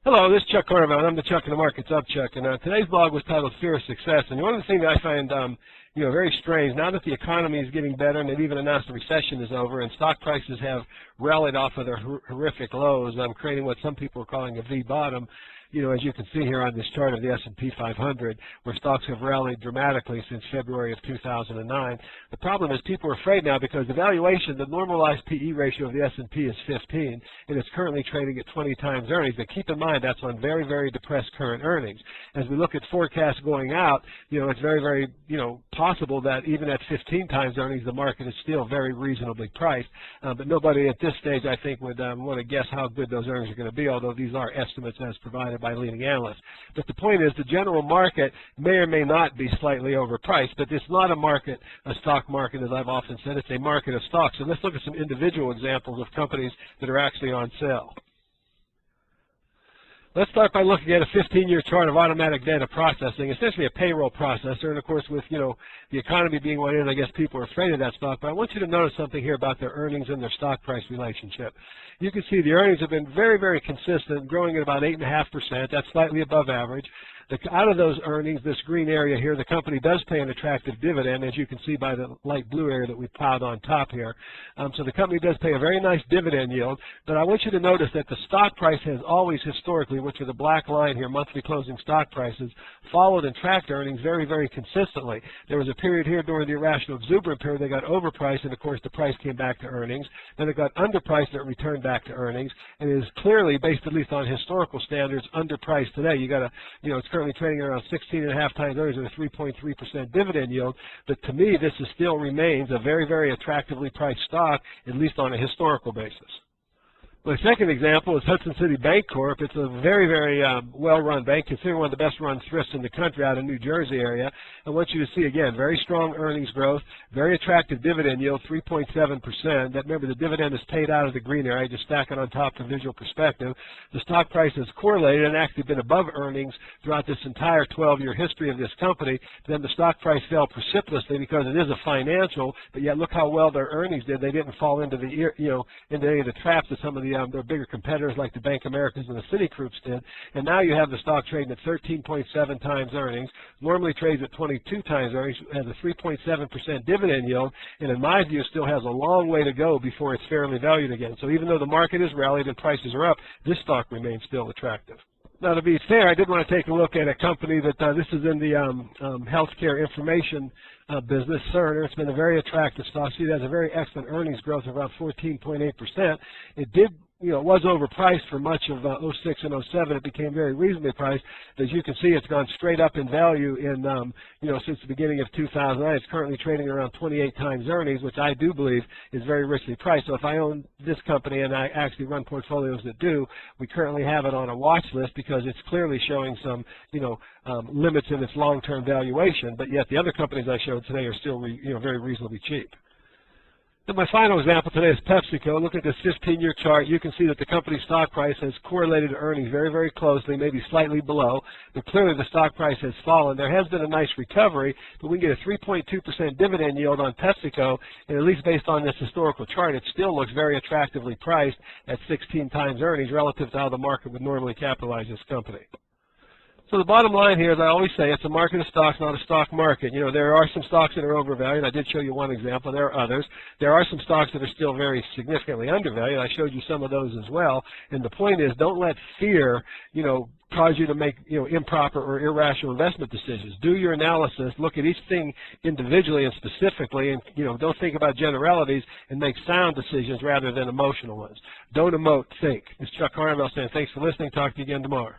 Hello, this is Chuck Carnevale, and I'm the Chuck in the Markets Up Chuck. And today's blog was titled Fear of Success. And one of the things that I find very strange, now that the economy is getting better and they've even announced the recession is over and stock prices have rallied off of their horrific lows, creating what some people are calling a V-bottom. As you can see here on this chart of the S&P 500, where stocks have rallied dramatically since February of 2009. The problem is people are afraid now because the valuation, the normalized PE ratio of the S&P is 15, and it's currently trading at 20 times earnings. But keep in mind that's on very, very depressed current earnings. As we look at forecasts going out, it's very, very, possible that even at 15 times earnings, the market is still very reasonably priced. But nobody at this stage, I think, would want to guess how good those earnings are going to be, although these are estimates as provided by leading analysts. But the point is the general market may or may not be slightly overpriced, but it's not a stock market, as I've often said. It's a market of stocks. So let's look at some individual examples of companies that are actually on sale. Let's start by looking at a 15-year chart of automatic data processing, essentially a payroll processor. And of course, with the economy being what it is, I guess people are afraid of that stock. But I want you to notice something here about their earnings and their stock price relationship. You can see the earnings have been very, very consistent, growing at about 8.5%. That's slightly above average. Out of those earnings, this green area here, the company does pay an attractive dividend, as you can see by the light blue area that we piled on top here. So the company does pay a very nice dividend yield. But I want you to notice that the stock price has always historically, which are the black line here, monthly closing stock prices, followed and tracked earnings very, very consistently. There was a period here during the irrational exuberant period they got overpriced, and of course the price came back to earnings. Then it got underpriced and it returned back to earnings. And it is clearly, based at least on historical standards, underpriced today. You got it's currently trading around 16.5 times earnings with a 3.3% dividend yield. But to me, this still remains a very, very attractively priced stock, at least on a historical basis. My second example is Hudson City Bank Corp. It's a very, very well-run bank, considered one of the best-run thrifts in the country out of New Jersey area. I want you to see, again, very strong earnings growth, very attractive dividend yield, 3.7%. Remember, the dividend is paid out of the green area. Just stack it on top for visual perspective. The stock price has correlated and actually been above earnings throughout this entire 12-year history of this company. Then the stock price fell precipitously because it is a financial, but yet look how well their earnings did. They didn't fall into the into any of the traps that some of their bigger competitors like the Bank Americans and the Citigroups did. And now you have the stock trading at 13.7 times earnings, normally trades at 22 times earnings, has a 3.7% dividend yield, and in my view still has a long way to go before it's fairly valued again. So even though the market is rallied and prices are up, this stock remains still attractive. Now, to be fair, I did want to take a look at a company that this is in the healthcare information business, Cerner. It's been a very attractive stock. See, it has a very excellent earnings growth of around 14.8%. It did, it was overpriced for much of 06 and 07. It became very reasonably priced. As you can see, it's gone straight up in value in, since the beginning of 2009. It's currently trading around 28 times earnings, which I do believe is very richly priced. So if I own this company, and I actually run portfolios that do, we currently have it on a watch list because it's clearly showing some, limits in its long-term valuation. But yet the other companies I showed today are still, very reasonably cheap. And my final example today is PepsiCo. Look at this 15-year chart. You can see that the company's stock price has correlated to earnings very, very closely, maybe slightly below. But clearly the stock price has fallen. There has been a nice recovery, but we can get a 3.2% dividend yield on PepsiCo, and at least based on this historical chart, it still looks very attractively priced at 16 times earnings relative to how the market would normally capitalize this company. So the bottom line here, as I always say, it's a market of stocks, not a stock market. There are some stocks that are overvalued. I did show you one example. There are others. There are some stocks that are still very significantly undervalued. I showed you some of those as well. And the point is, don't let fear, cause you to make, improper or irrational investment decisions. Do your analysis. Look at each thing individually and specifically, and, don't think about generalities, and make sound decisions rather than emotional ones. Don't emote, think. It's Chuck Carnevale saying thanks for listening. Talk to you again tomorrow.